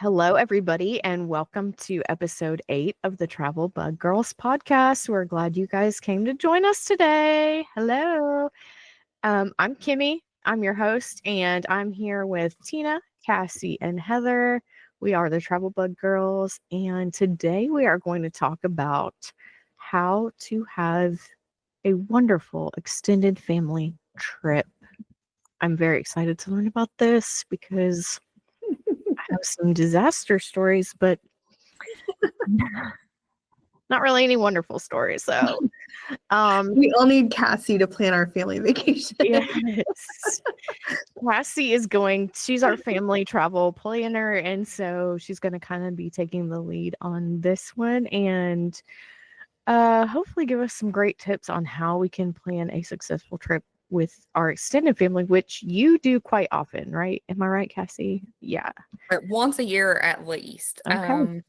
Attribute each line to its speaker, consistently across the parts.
Speaker 1: Hello, everybody, and welcome to episode 8 of the Travel Bug Girls podcast. We're glad you guys came to join us today. Hello. I'm Kimmy. I'm your host, and I'm here with Tina, Cassie, and Heather. We are the Travel Bug Girls, and today we are going to talk about how to have a wonderful extended family trip. I'm very excited to learn about this because I have some disaster stories, but not really any wonderful stories. So,
Speaker 2: We all need Cassie to plan our family vacation.
Speaker 1: yes, Cassie is she's our family travel planner. And so she's going to kind of be taking the lead on this one and hopefully give us some great tips on how we can plan a successful trip with our extended family, which you do quite often, right? Am I right, Cassie? Yeah.
Speaker 3: Once a year at least.
Speaker 1: Okay.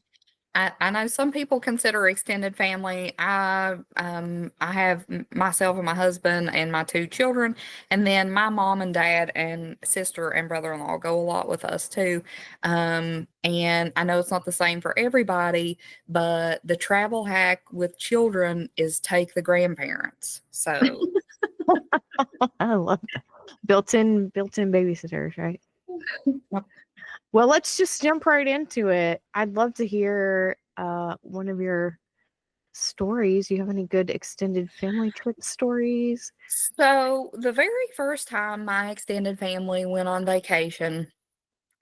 Speaker 3: I know some people consider extended family. I have myself and my husband and my 2 children, and then my mom and dad and sister and brother-in-law go a lot with us too. And I know it's not the same for everybody, but the travel hack with children is take the grandparents. So
Speaker 1: I love that. Built-in babysitters, right?
Speaker 3: Yep.
Speaker 1: Well, let's just jump right into it. I'd love to hear one of your stories. You have any good extended family trip stories?
Speaker 3: So the very first time my extended family went on vacation,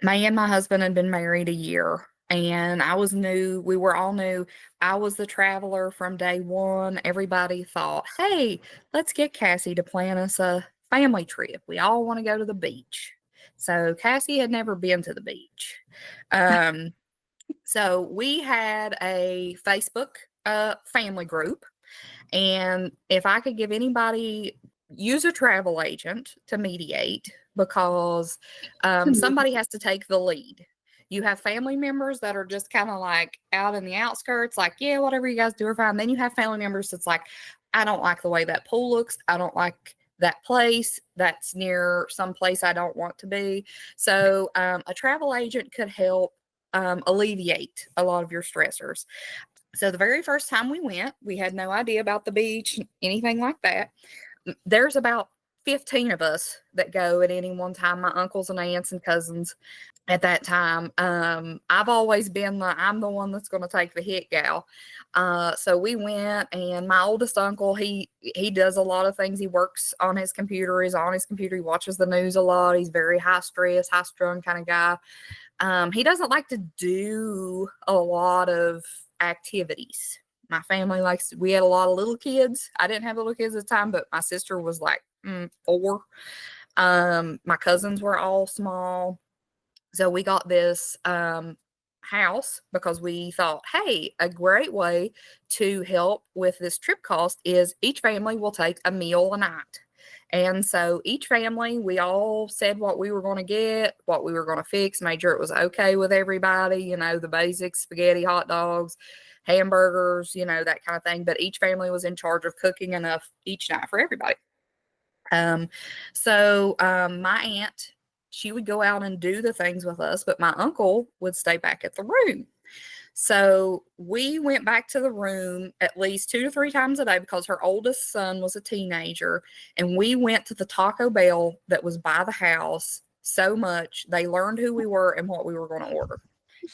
Speaker 3: me and my husband had been married a year, and I was new. We were all new. I was the traveler from day one. Everybody thought, hey, let's get Cassie to plan us a family trip. We all want to go to the beach. So Cassie had never been to the beach. Um, so we had a Facebook family group. And if I could give anybody, use a travel agent to mediate, because somebody has to take the lead. You have family members that are just kind of like out in the outskirts, like, yeah, whatever you guys do are fine. Then you have family members that's like, I don't like the way that pool looks. I don't like that place. That's near some place I don't want to be. So a travel agent could help alleviate a lot of your stressors. So the very first time we went, we had no idea about the beach, anything like that. There's about 15 of us that go at any one time, my uncles and aunts and cousins at that time. I've always been I'm the one that's going to take the hit gal. So we went, and my oldest uncle, he does a lot of things. He works on his computer, he's on his computer, he watches the news a lot. He's very high stress, high strung kind of guy. He doesn't like to do a lot of activities. My family we had a lot of little kids. I didn't have little kids at the time, but my sister was like 4. My cousins were all small. So we got this house because we thought, hey, a great way to help with this trip cost is each family will take a meal a night. And so each family, we all said what we were going to get, what we were going to fix, made sure it was okay with everybody, the basics, spaghetti, hot dogs, hamburgers, that kind of thing. But each family was in charge of cooking enough each night for everybody. So my aunt, she would go out and do the things with us, but my uncle would stay back at the room. So we went back to the room at least 2 to 3 times a day because her oldest son was a teenager. And we went to the Taco Bell that was by the house so much. They learned who we were and what we were going to order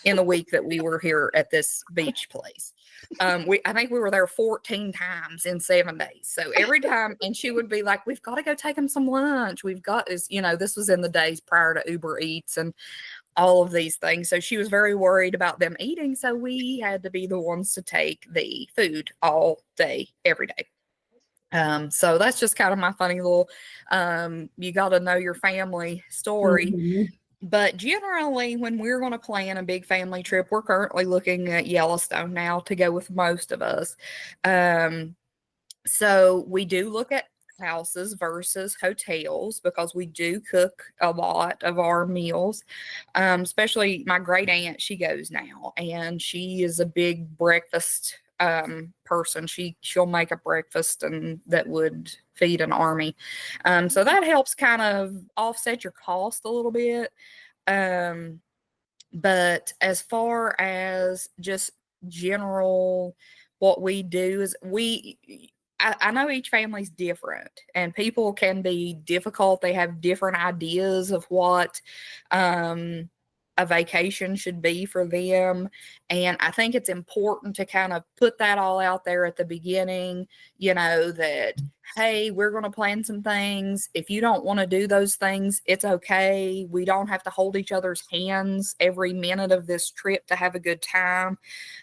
Speaker 3: in the week that we were here at this beach place. I think we were there 14 times in 7 days. So every time, and she would be like, we've got to go take them some lunch. We've got this, this was in the days prior to Uber Eats and all of these things. So she was very worried about them eating. So we had to be the ones to take the food all day, every day. So that's just kind of my funny little, you got to know your family story.
Speaker 2: Mm-hmm.
Speaker 3: But generally, when we're going to plan a big family trip, we're currently looking at Yellowstone now to go with most of us. So we do look at houses versus hotels because we do cook a lot of our meals. Especially my great aunt, she goes now, and she is a big breakfast person. She'll make a breakfast and that would feed an army. So that helps kind of offset your cost a little bit. But as far as just general, what we do is I know each family's different and people can be difficult. They have different ideas of what a vacation should be for them. And I think it's important to kind of put that all out there at the beginning, that, hey, we're going to plan some things. If you don't want to do those things, it's okay. We don't have to hold each other's hands every minute of this trip to have a good time.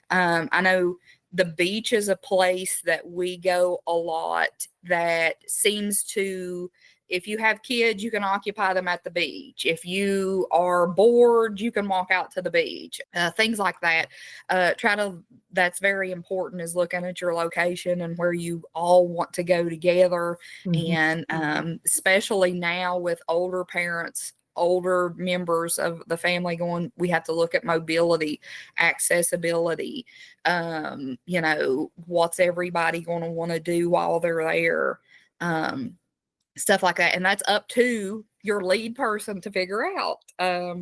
Speaker 3: I know the beach is a place that we go a lot that seems to, if you have kids, you can occupy them at the beach. If you are bored, you can walk out to the beach, things like that. That's very important, is looking at your location and where you all want to go together.
Speaker 1: Mhm.
Speaker 3: And especially now with older parents, older members of the family going, we have to look at mobility, accessibility, what's everybody going to want to do while they're there, stuff like that. And that's up to your lead person to figure out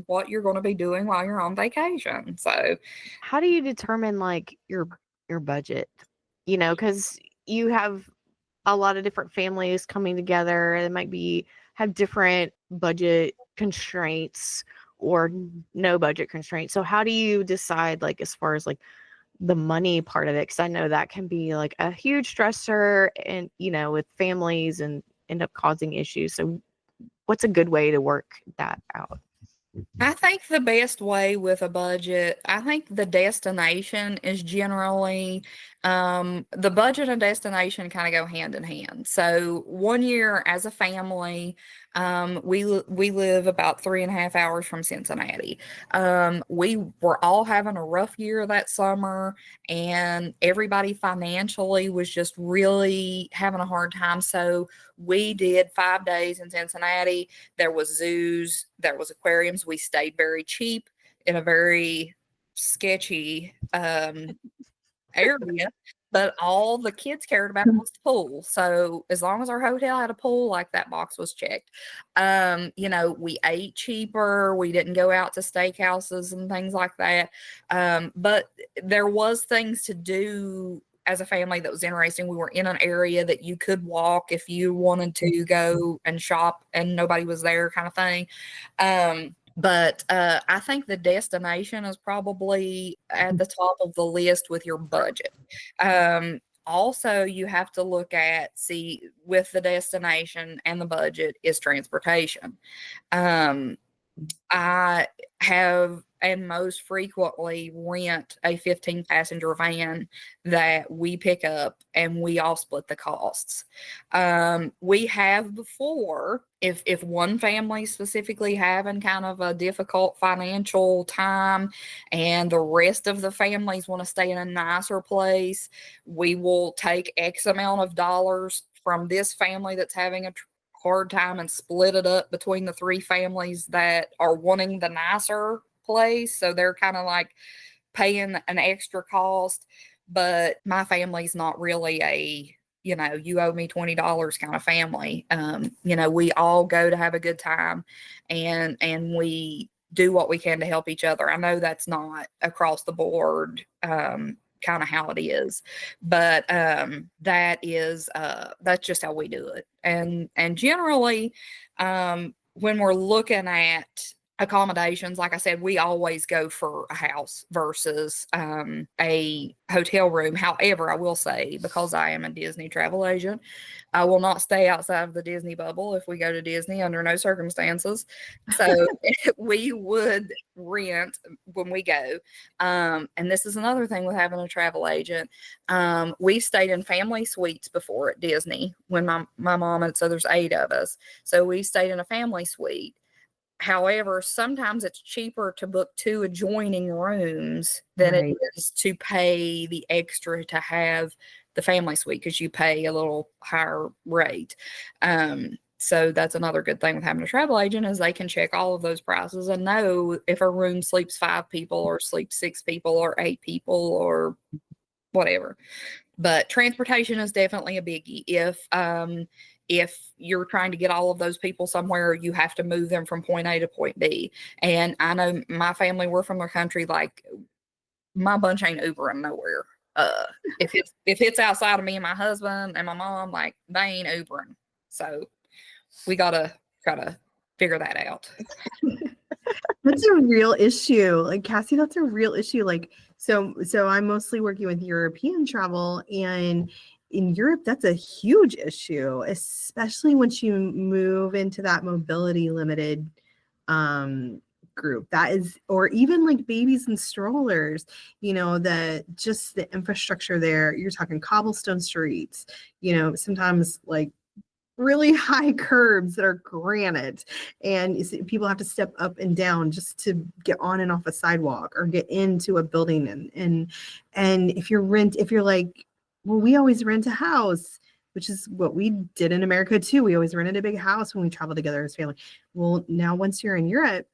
Speaker 3: what you're going to be doing while you're on vacation. So
Speaker 1: How do you determine like your budget? Because you have a lot of different families coming together. They might be have different budget constraints or no budget constraints. So how do you decide, like, as far as like the money part of it? Because I know that can be like a huge stressor, and with families, and end up causing issues. So what's a good way to work that out?
Speaker 3: I think the best way with a budget, I think the destination is generally, the budget and destination kind of go hand in hand. So one year as a family, we live about 3.5 hours from Cincinnati. We were all having a rough year that summer, and everybody financially was just really having a hard time. So we did 5 days in Cincinnati. There was zoos, there was aquariums. We stayed very cheap in a very sketchy area, but all the kids cared about was the pool. So as long as our hotel had a pool, like, that box was checked. We ate cheaper. We didn't go out to steakhouses and things like that. But there was things to do as a family that was interesting. We were in an area that you could walk if you wanted to go and shop and nobody was there, kind of thing. But I think the destination is probably at the top of the list with your budget. Also, you have to look at, see, with the destination and the budget is transportation. I have, and most frequently, rent a 15-passenger van that we pick up and we all split the costs. We have before, if one family specifically having kind of a difficult financial time and the rest of the families want to stay in a nicer place, we will take X amount of dollars from this family that's having a hard time and split it up between the three families that are wanting the nicer place. So they're kind of like paying an extra cost. But my family's not really a, you owe me $20 kind of family. We all go to have a good time, and we do what we can to help each other. I know that's not across the board kind of how it is, but that's just how we do it. And generally, when we're looking at accommodations, like I said, we always go for a house versus a hotel room. However, I will say, because I am a Disney travel agent, I will not stay outside of the Disney bubble if we go to Disney, under no circumstances. So we would rent when we go. And this is another thing with having a travel agent. We stayed in family suites before at Disney when my mom, and so there's 8 of us. So we stayed in a family suite. However, sometimes it's cheaper to book 2 adjoining rooms than it
Speaker 1: Right.
Speaker 3: is to pay the extra to have the family suite, because you pay a little higher rate. So that's another good thing with having a travel agent, is they can check all of those prices and know if a room sleeps 5 people or sleeps 6 people or 8 people or whatever. But transportation is definitely a biggie. if you're trying to get all of those people somewhere, you have to move them from point A to point B. And I know my family, we're from the country, like my bunch ain't Ubering nowhere. If it's outside of me and my husband and my mom, like they ain't Ubering. So we gotta figure that out.
Speaker 2: That's a real issue. Like Cassie, that's a real issue. Like so I'm mostly working with European travel, and in Europe, that's a huge issue, especially once you move into that mobility limited group. That is, or even like babies and strollers, just the infrastructure there. You're talking cobblestone streets, sometimes like really high curbs that are granite, and people have to step up and down just to get on and off a sidewalk or get into a building. And if you're like, well, we always rent a house, which is what we did in America too. We always rented a big house when we traveled together as family. Well, now once you're in Europe,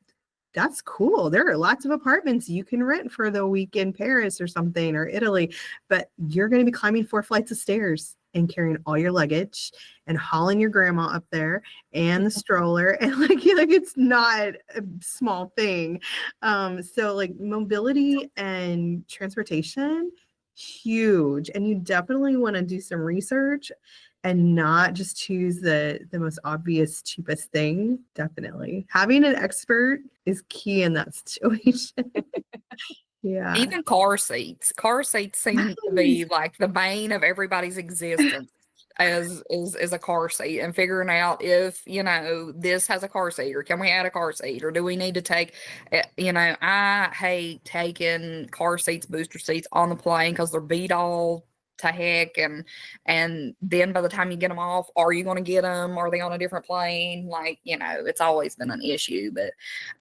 Speaker 2: that's cool. There are lots of apartments you can rent for the week in Paris or something, or Italy, but you're going to be climbing 4 flights of stairs and carrying all your luggage and hauling your grandma up there and the stroller, and like it's not a small thing. So like mobility and transportation, huge. And you definitely want to do some research and not just choose the most obvious, cheapest thing. Definitely having an expert is key in that situation. Yeah.
Speaker 3: Even car seats seem to be like the bane of everybody's existence as is a car seat, and figuring out if this has a car seat, or can we add a car seat, or do we need to take I hate taking car seats, booster seats on the plane because they're beat all to heck, and then by the time you get them off, are you going to get them? Are they on a different plane? Like, it's always been an issue. But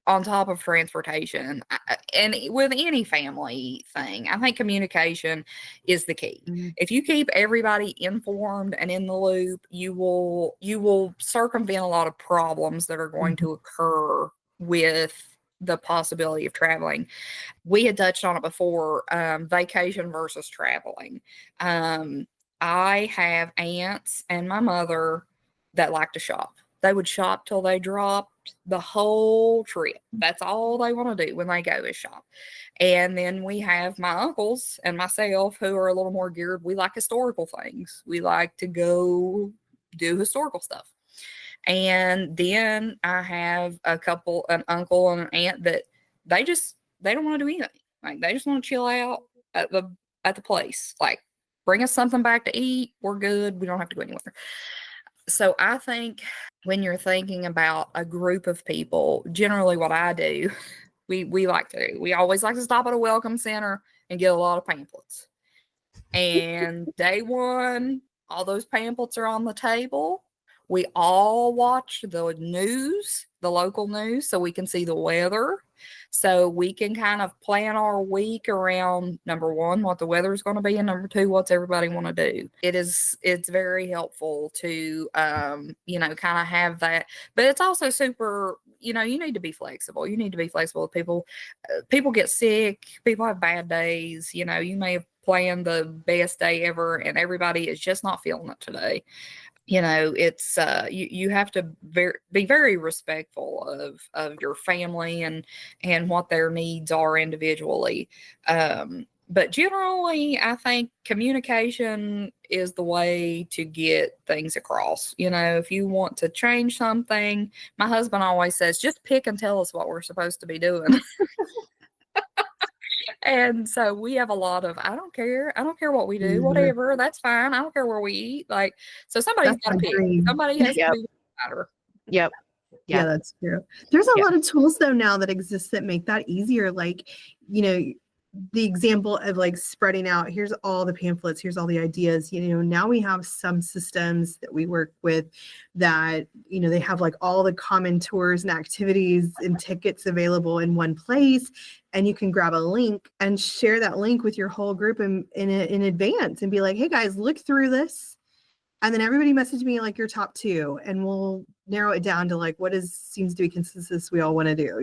Speaker 3: on top of transportation, and with any family thing, I think communication is the key.
Speaker 1: Mm-hmm.
Speaker 3: If you keep everybody informed and in the loop, you will circumvent a lot of problems that are going to occur with the possibility of traveling. We had touched on it before, vacation versus traveling. I have aunts and my mother that like to shop. They would shop till they dropped the whole trip. That's all they want to do when they go is shop. And then we have my uncles and myself who are a little more geared. We like historical things. We like to go do historical stuff. And then I have an uncle and an aunt that they don't want to do anything. Like they just want to chill out at the place. Like bring us something back to eat. We're good. We don't have to go anywhere. So I think when you're thinking about a group of people, generally what I do, we like to do, we always like to stop at a welcome center and get a lot of pamphlets. And day one, all those pamphlets are on the table. We all watch the news, the local news, so we can see the weather. So we can kind of plan our week around, number one, what the weather is going to be, and number two, what's everybody want to do. It's very helpful to, kind of have that. But it's also super, you need to be flexible. You need to be flexible with people. People get sick. People have bad days. You may have planned the best day ever, and everybody is just not feeling it today. It's you have to be very respectful of your family and what their needs are individually. But generally, I think communication is the way to get things across. If you want to change something, my husband always says, just pick and tell us what we're supposed to be doing. And so we have a lot of, I don't care what we do, whatever, that's fine. I don't care where we eat. Like, so somebody's got to pick. Somebody has to be better.
Speaker 1: Yep.
Speaker 2: Yeah, that's true. There's a lot of tools though now that exist that make that easier. Like, the example of like spreading out, here's all the pamphlets, here's all the ideas. Now we have some systems that we work with that, they have like all the common tours and activities and tickets available in one place. And you can grab a link and share that link with your whole group in advance and be like, hey guys, look through this. And then everybody message me like your top 2, and we'll narrow it down to like what seems to be consensus we all want to do,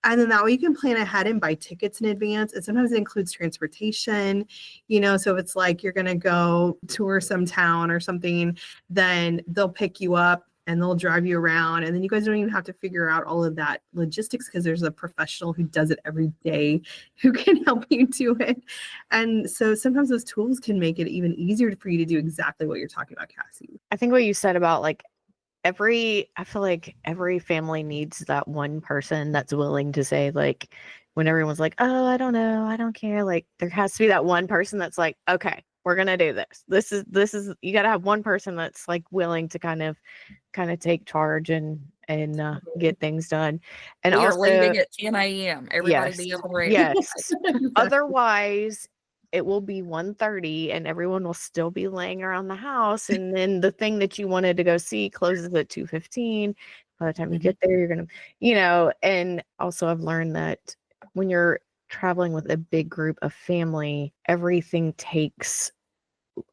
Speaker 2: and then that way you can plan ahead and buy tickets in advance. And sometimes it includes transportation, so if it's like you're going to go tour some town or something, then they'll pick you up and they'll drive you around, and then you guys don't even have to figure out all of that logistics because there's a professional who does it every day who can help you do it. And so sometimes those tools can make it even easier for you to do exactly what you're talking about, Cassie.
Speaker 1: I think what you said about like I feel like every family needs that one person that's willing to say, like, when everyone's like, oh, I don't know, I don't care. Like, there has to be that one person that's like, okay, we're going to do this. This is, you got to have one person that's like willing to kind of take charge and get things done. And
Speaker 3: We are
Speaker 1: also,
Speaker 3: leaving at 10 a.m. Everybody be up and ready.
Speaker 1: yes.
Speaker 2: Exactly.
Speaker 1: Otherwise, it will be 1:30 and everyone will still be laying around the house. And then the thing that you wanted to go see closes at 2:15. By the time you get there, you're going to, and also I've learned that when you're traveling with a big group of family, everything takes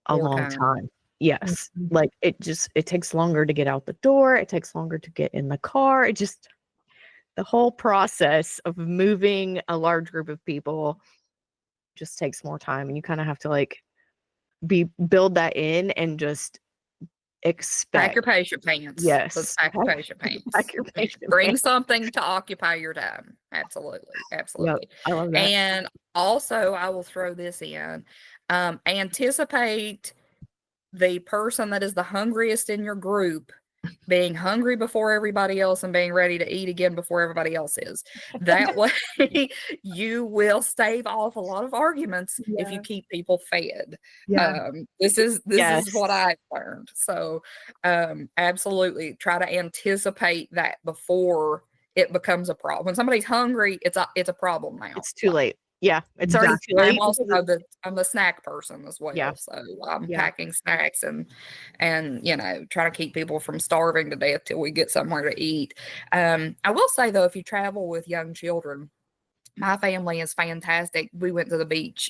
Speaker 1: a
Speaker 3: More
Speaker 1: long
Speaker 3: time.
Speaker 1: time. Yes. Like it takes longer to get out the door. It takes longer to get in the car. The whole process of moving a large group of people just takes more time, and you kind of have to like build that in and just expect.
Speaker 3: Pack your patient pants.
Speaker 1: Yes.
Speaker 3: Let's pack your patient pants.
Speaker 1: Pack your patient
Speaker 3: Bring
Speaker 1: pants.
Speaker 3: something to occupy your time. Absolutely. Absolutely.
Speaker 1: Yep, I love that.
Speaker 3: And also, I will throw this in. Anticipate the person that is the hungriest in your group being hungry before everybody else and being ready to eat again before everybody else is. That way you will stave off a lot of arguments if you keep people fed.
Speaker 2: Yeah.
Speaker 3: This is
Speaker 1: Yes.
Speaker 3: what I've learned. So absolutely try to anticipate that before it becomes a problem. When somebody's hungry, it's a problem now.
Speaker 1: It's too late. Yeah, it's already too
Speaker 2: Exactly.
Speaker 1: late.
Speaker 3: I'm the snack person as well.
Speaker 1: Yeah.
Speaker 3: So I'm
Speaker 1: Yeah.
Speaker 3: packing snacks and trying to keep people from starving to death till we get somewhere to eat. I will say though, if you travel with young children, my family is fantastic. We went to the beach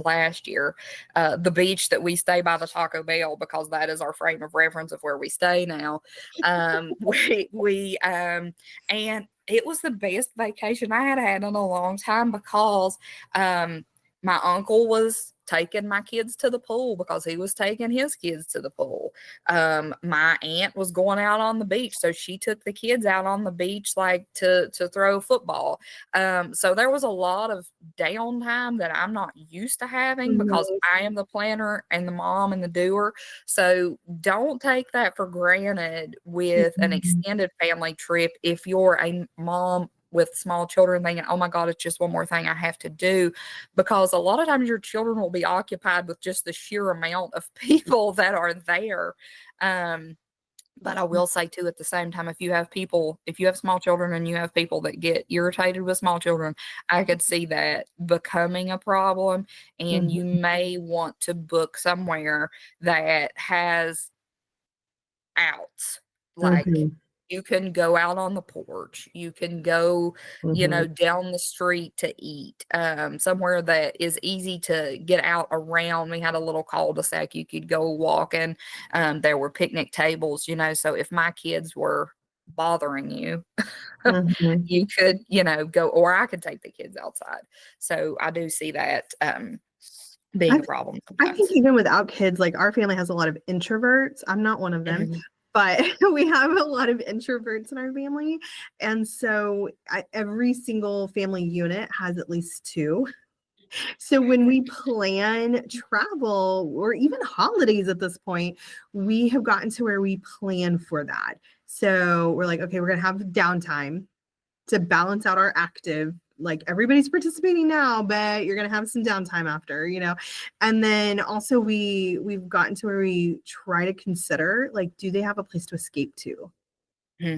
Speaker 3: last year, the beach that we stay by the Taco Bell, because that is our frame of reference of where we stay now. And it was the best vacation I had in a long time, because my uncle was taking my kids to the pool because he was taking his kids to the pool. My aunt was going out on the beach, so she took the kids out on the beach like to throw football. So there was a lot of downtime that I'm not used to having because I am the planner and the mom and the doer. So don't take that for granted with an extended family trip. If you're a mom with small children thinking, oh my God, it's just one more thing I have to do, because a lot of times your children will be occupied with just the sheer amount of people that are there. But I will say too, at the same time, if you have small children and you have people that get irritated with small children, I could see that becoming a problem. And you may want to book somewhere that has outs, like you can go out on the porch, you can go, down the street to eat, somewhere that is easy to get out around. We had a little cul-de-sac you could go walking. There were picnic tables, so if my kids were bothering you, you could, go, or I could take the kids outside. So I do see that being a problem sometimes.
Speaker 2: I think even without kids, like our family has a lot of introverts. I'm not one of them. But we have a lot of introverts in our family. And so every single family unit has at least 2. So when we plan travel or even holidays at this point, we have gotten to where we plan for that. So we're like, okay, we're going to have downtime to balance out our active. Like everybody's participating now, but you're going to have some downtime after, and then also we've gotten to where we try to consider, like, do they have a place to escape to?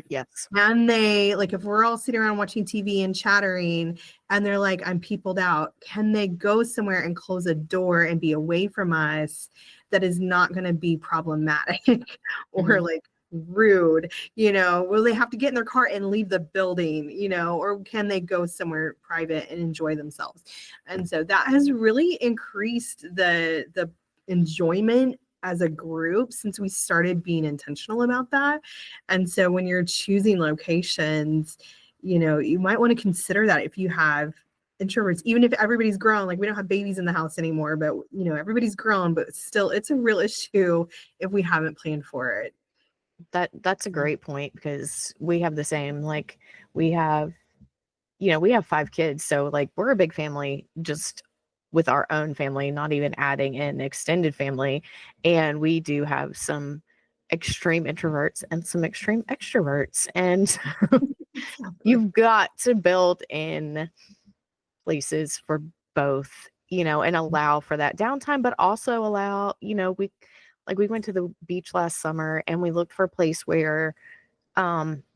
Speaker 1: Yes.
Speaker 2: And they, like, if we're all sitting around watching TV and chattering and they're like, I'm peopled out, can they go somewhere and close a door and be away from us that is not going to be problematic or like rude, will they have to get in their car and leave the building, or can they go somewhere private and enjoy themselves? And so that has really increased the enjoyment as a group since we started being intentional about that. And so when you're choosing locations, you might want to consider that if you have introverts, even if everybody's grown, like we don't have babies in the house anymore, but everybody's grown, but still it's a real issue if we haven't planned for it.
Speaker 1: That's a great point, because we have the same, like we have 5 kids, so like we're a big family just with our own family, not even adding in extended family, and we do have some extreme introverts and some extreme extroverts, and you've got to build in places for both, and allow for that downtime, but also allow, we went to the beach last summer and we looked for a place where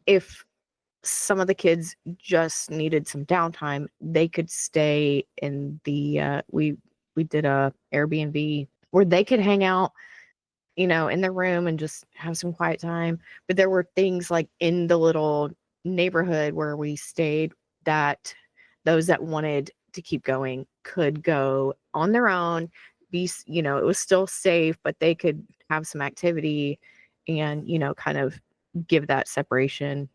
Speaker 1: if some of the kids just needed some downtime, they could stay in the we did a Airbnb where they could hang out, in their room and just have some quiet time. But there were things like in the little neighborhood where we stayed that those that wanted to keep going could go on their own, it was still safe, but they could have some activity and, kind of give that separation.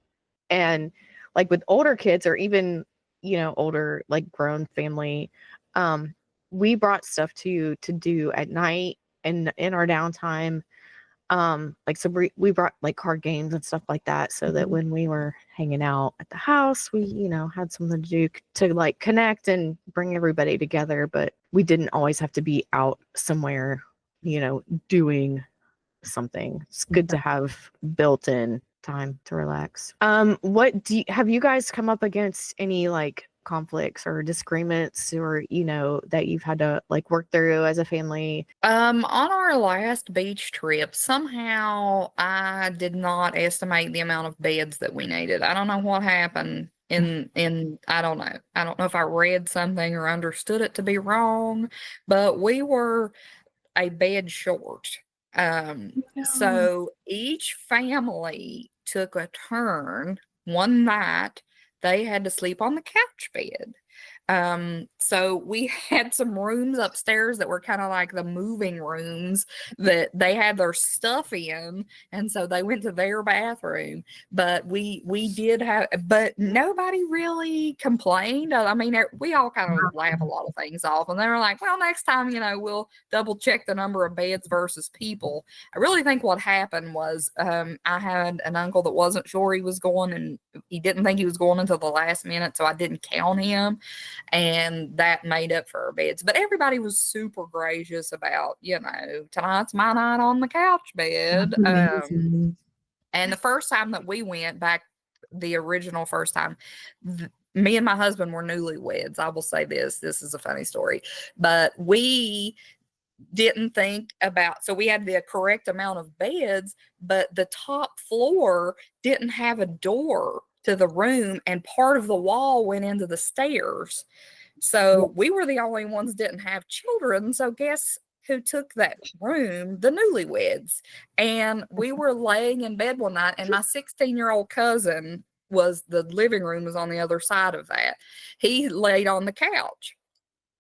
Speaker 1: And like with older kids, or even, older, like grown family, we brought stuff to do at night and in our downtime. Like, so we brought like card games and stuff like that, so that when we were hanging out at the house, we, had something to do to like connect and bring everybody together. But we didn't always have to be out somewhere, doing something. It's good to have built-in time to relax. Have you guys come up against any like conflicts or disagreements, or that you've had to like work through as a family?
Speaker 3: On our last beach trip, somehow I did not estimate the amount of beds that we needed. I don't know what happened in I don't know. I don't know if I read something or understood it to be wrong, but we were a bed short. So each family took a turn one night. They had to sleep on the couch bed. So we had some rooms upstairs that were kind of like the moving rooms that they had their stuff in, and so they went to their bathroom. But we did have, but nobody really complained. I mean, we all kind of laugh a lot of things off, and they were like, "Well, next time, we'll double check the number of beds versus people." I really think what happened was, I had an uncle that wasn't sure he was going, and he didn't think he was going until the last minute, so I didn't count him. And that made up for our beds. But everybody was super gracious about, tonight's my night on the couch bed. And the first time that we went back, the original first time, me and my husband were newlyweds. I will say this is a funny story, but we didn't think about, so we had the correct amount of beds, but the top floor didn't have a door to the room, and part of the wall went into the stairs. So we were the only ones that didn't have children. So guess who took that room? The newlyweds. And we were laying in bed one night, and my 16-year-old cousin the living room was on the other side of that. He laid on the couch.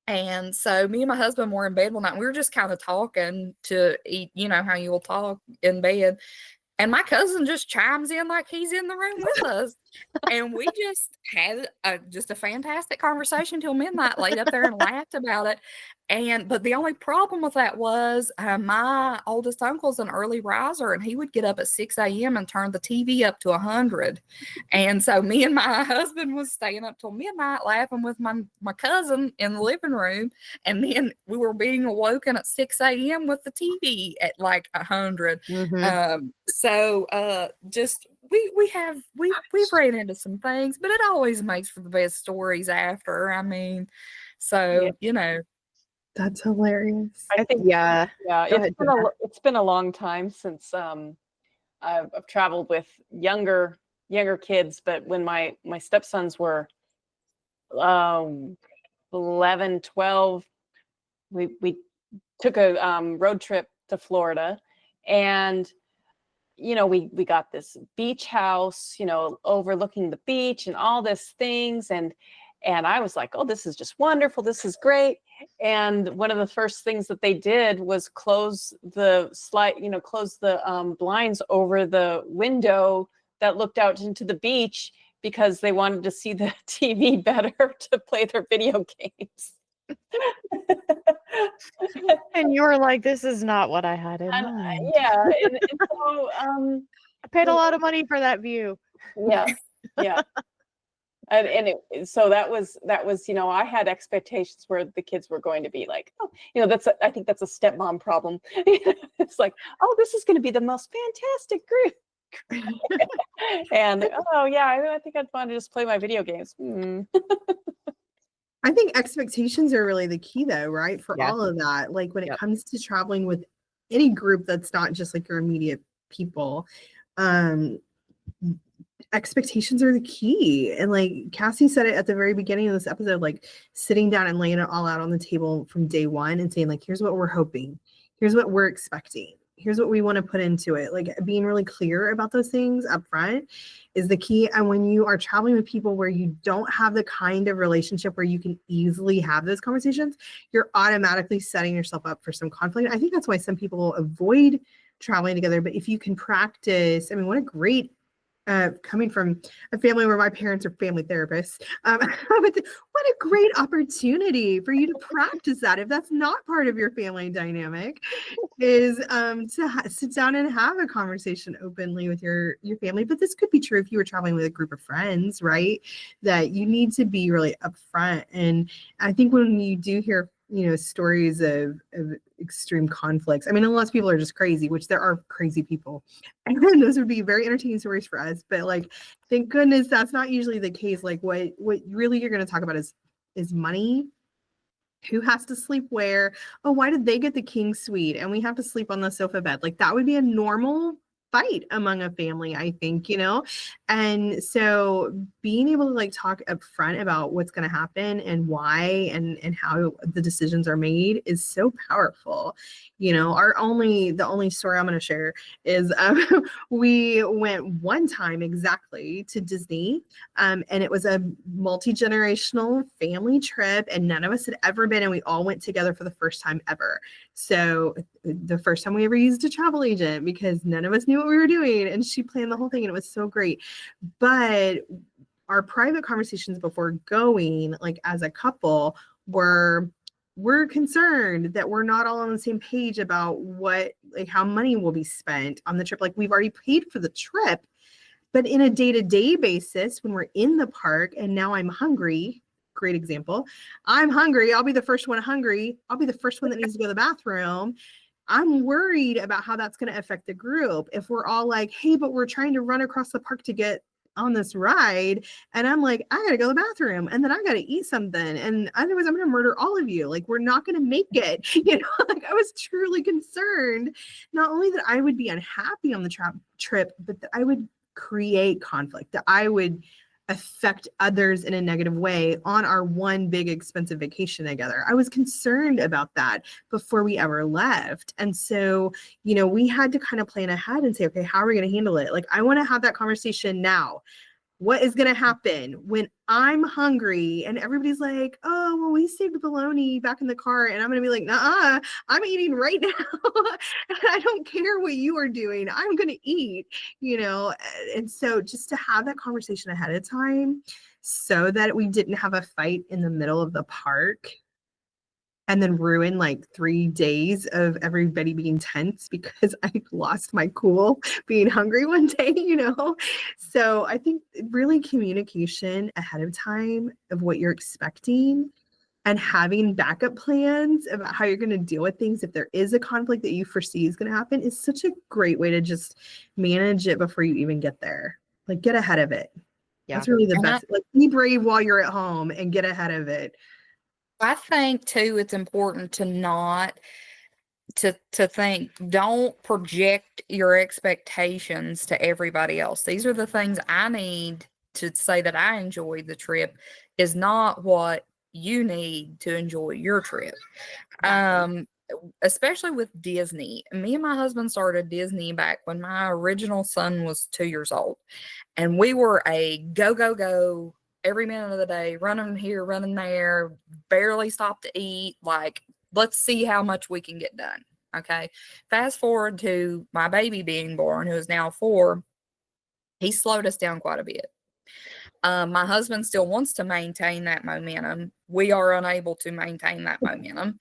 Speaker 3: And so me and my husband were in bed one night. We were just kind of talking to eat, how you'll talk in bed. And my cousin just chimes in like he's in the room with us. And we just had just a fantastic conversation till midnight, laid up there and laughed about it. But the only problem with that was my oldest uncle's an early riser, and he would get up at 6 a.m. and turn the TV up to 100. And so me and my husband was staying up till midnight laughing with my cousin in the living room. And then we were being awoken at 6 a.m. with the TV at like 100. Just we've ran into some things, but it always makes for the best stories after. I mean, so
Speaker 2: That's hilarious.
Speaker 4: I think,
Speaker 1: Yeah.
Speaker 4: it's been a long time since I've traveled with younger kids, but when my stepsons were 11, 12, we took a road trip to Florida, and we got this beach house, overlooking the beach and all these things, and And I was like, oh, this is just wonderful. This is great. And one of the first things that they did was close the blinds over the window that looked out into the beach because they wanted to see the TV better to play their video games.
Speaker 1: And you were like, this is not what I had in mind.
Speaker 4: Yeah. And so
Speaker 1: I paid a lot of money for that view.
Speaker 4: yeah. So that was, I had expectations where the kids were going to be like, oh, I think that's a stepmom problem. It's like, oh, this is going to be the most fantastic group. And oh yeah, I think I'd want to just play my video games.
Speaker 2: I think expectations are really the key though, right? For
Speaker 1: Yeah.
Speaker 2: all of that. Like when it
Speaker 1: Yep.
Speaker 2: comes to traveling with any group that's not just like your immediate people, expectations are the key. And like Cassie said it at the very beginning of this episode, like sitting down and laying it all out on the table from day one and saying like, here's what we're hoping, here's what we're expecting, here's what we want to put into it. Like being really clear about those things up front is the key. And when you are traveling with people where you don't have the kind of relationship where you can easily have those conversations, you're automatically setting yourself up for some conflict. I think that's why some people avoid traveling together. But if you can practice, I mean, what a great coming from a family where my parents are family therapists, but what a great opportunity for you to practice that. If that's not part of your family dynamic, is to sit down and have a conversation openly with your family. But this could be true if you were traveling with a group of friends, right? That you need to be really upfront. And I think when you do hear stories of extreme conflicts. I mean, lots of people are just crazy, which there are crazy people. And those would be very entertaining stories for us. But like, thank goodness that's not usually the case. Like what really you're going to talk about is money. Who has to sleep where? Oh, why did they get the king suite and we have to sleep on the sofa bed? Like that would be a normal fight among a family, I think, and so being able to like talk up front about what's going to happen and why and how the decisions are made is so powerful. The only story I'm going to share is we went one time exactly to Disney, and it was a multi-generational family trip and none of us had ever been, and we all went together for the first time ever. So the first time we ever used a travel agent because none of us knew what we were doing, and she planned the whole thing and it was so great. But our private conversations before going, like as a couple, we're concerned that we're not all on the same page about how money will be spent on the trip. Like we've already paid for the trip, but in a day-to-day basis, when we're in the park and now I'm hungry, great example. I'm hungry. I'll be the first one hungry. I'll be the first one that needs to go to the bathroom. I'm worried about how that's going to affect the group. If we're all like, hey, but we're trying to run across the park to get on this ride. And I'm like, I got to go to the bathroom and then I got to eat something. And otherwise I'm going to murder all of you. Like, we're not going to make it. Like I was truly concerned, not only that I would be unhappy on the trip, but that I would create conflict, that I would affect others in a negative way on our one big expensive vacation together. I was concerned about that before we ever left. And so, we had to kind of plan ahead and say, okay, how are we going to handle it? Like, I want to have that conversation now. What is going to happen when I'm hungry and everybody's like, oh, well, we saved bologna back in the car. And I'm going to be like, nah, I'm eating right now. And I don't care what you are doing. I'm going to eat, And so just to have that conversation ahead of time so that we didn't have a fight in the middle of the park and then ruin like 3 days of everybody being tense because I lost my cool being hungry one day, So I think really communication ahead of time of what you're expecting and having backup plans about how you're going to deal with things if there is a conflict that you foresee is going to happen is such a great way to just manage it before you even get there. Like, get ahead of it. Yeah. That's really the best. Like, be brave while you're at home and get ahead of it.
Speaker 3: I think too, it's important to not to think, don't project your expectations to everybody else. These are the things I need to say that I enjoyed the trip is not what you need to enjoy your trip. Especially with Disney. Me and my husband started Disney back when my original son was 2 years old. And we were a go, go, go every minute of the day, running here, running there, barely stop to eat. Like, let's see how much we can get done. Okay. Fast forward to my baby being born, who is now 4. He slowed us down quite a bit. My husband still wants to maintain that momentum. We are unable to maintain that momentum.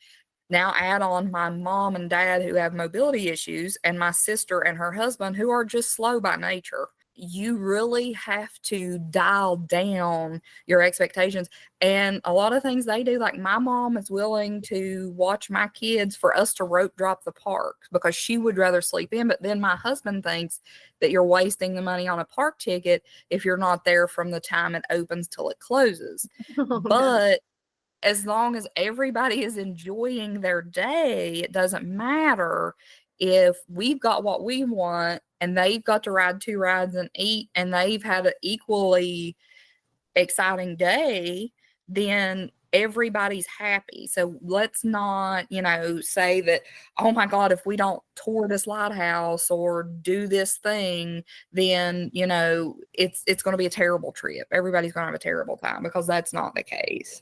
Speaker 3: Now add on my mom and dad who have mobility issues, and my sister and her husband who are just slow by nature. You really have to dial down your expectations. And a lot of things they do, like my mom is willing to watch my kids for us to rope drop the park because she would rather sleep in. But then my husband thinks that you're wasting the money on a park ticket if you're not there from the time it opens till it closes.
Speaker 2: Oh, no.
Speaker 3: But as long as everybody is enjoying their day, it doesn't matter if we've got what we want and they've got to ride 2 rides and eat and they've had an equally exciting day, then everybody's happy. So let's not, say that, oh my God, if we don't tour this lighthouse or do this thing, then, it's going to be a terrible trip. Everybody's going to have a terrible time, because that's not the case.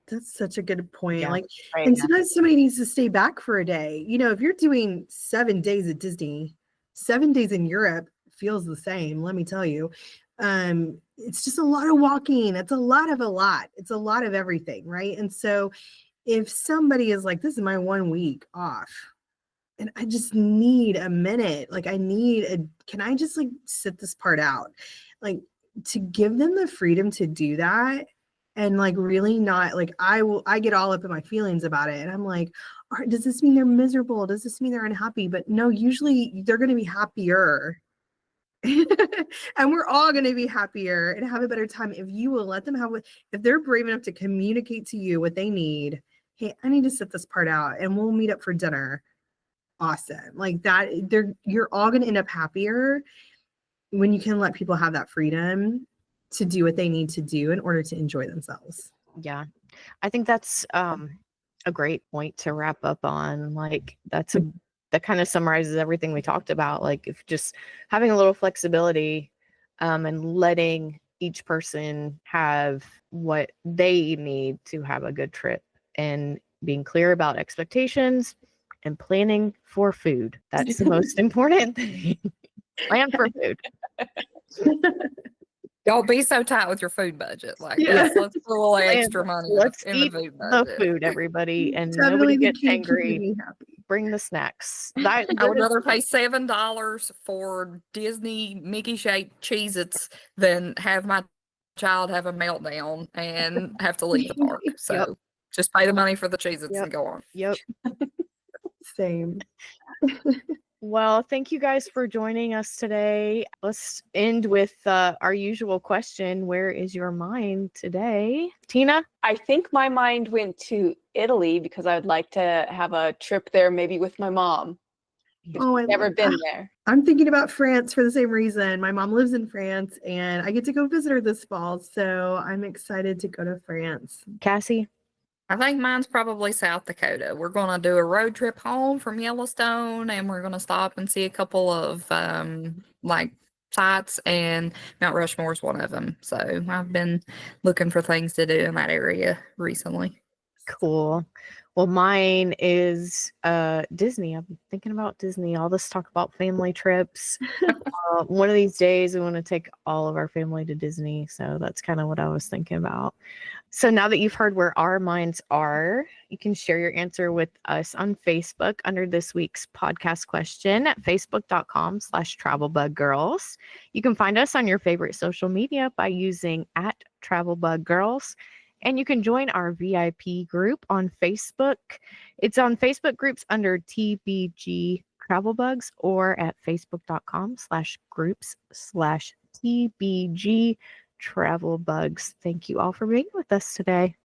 Speaker 2: That's such a good point.
Speaker 1: Yeah,
Speaker 2: Like,
Speaker 1: right.
Speaker 2: and sometimes somebody needs to stay back for a day. If you're doing 7 days at Disney, 7 days in Europe feels the same. Let me tell you. It's just a lot of walking. It's a lot of a lot. It's a lot of everything, right? And so if somebody is like, this is my 1 week off and I just need a minute, like can I just like sit this part out? Like, to give them the freedom to do that. And like really not like I get all up in my feelings about it. And I'm like, all right, does this mean they're miserable? Does this mean they're unhappy? But no, usually they're going to be happier. And we're all going to be happier and have a better time if you will let them if they're brave enough to communicate to you what they need. Hey, I need to sit this part out and we'll meet up for dinner. Awesome. Like that, you're all going to end up happier when you can let people have that freedom to do what they need to do in order to enjoy themselves.
Speaker 1: Yeah. I think that's a great point to wrap up on. Like that kind of summarizes everything we talked about. Like if just having a little flexibility and letting each person have what they need to have a good trip, and being clear about expectations and planning for food. That's the most important thing. Plan for food.
Speaker 3: Don't be so tight with your food budget. Like,
Speaker 2: Yeah.
Speaker 3: let's put a little extra money
Speaker 1: Let's
Speaker 3: in
Speaker 1: eat
Speaker 3: the food
Speaker 1: the
Speaker 3: budget.
Speaker 1: food, everybody, and
Speaker 2: Definitely
Speaker 1: nobody
Speaker 2: the
Speaker 1: gets
Speaker 2: key to
Speaker 1: angry.
Speaker 2: keeping me happy.
Speaker 1: Bring the snacks.
Speaker 3: I would rather pay $7 for Disney Mickey shaped Cheez-Its than have my child have a meltdown and have to leave the park. So just pay the money for the Cheez-Its and go on.
Speaker 1: Yep.
Speaker 2: Same.
Speaker 1: Well, thank you guys for joining us today. Let's end with our usual question. Where is your mind today? Tina?
Speaker 4: I think my mind went to Italy because I would like to have a trip there, maybe with my mom.
Speaker 2: Oh,
Speaker 4: I've never been there.
Speaker 2: I'm thinking about France for the same reason. My mom lives in France and I get to go visit her this fall. So I'm excited to go to France.
Speaker 1: Cassie?
Speaker 3: I think mine's probably South Dakota. We're going to do a road trip home from Yellowstone, and we're going to stop and see a couple of sites, and Mount Rushmore is one of them. So I've been looking for things to do in that area recently.
Speaker 1: Cool. Well, mine is Disney. I'm thinking about Disney. All this talk about family trips. One of these days, we want to take all of our family to Disney. So that's kind of what I was thinking about. So now that you've heard where our minds are, you can share your answer with us on Facebook under this week's podcast question at facebook.com/travelbuggirls. You can find us on your favorite social media by using @travelbuggirls. And you can join our VIP group on Facebook. It's on Facebook groups under TBG Travel Bugs or at facebook.com/groups/TBG Travel Bugs. Thank you all for being with us today.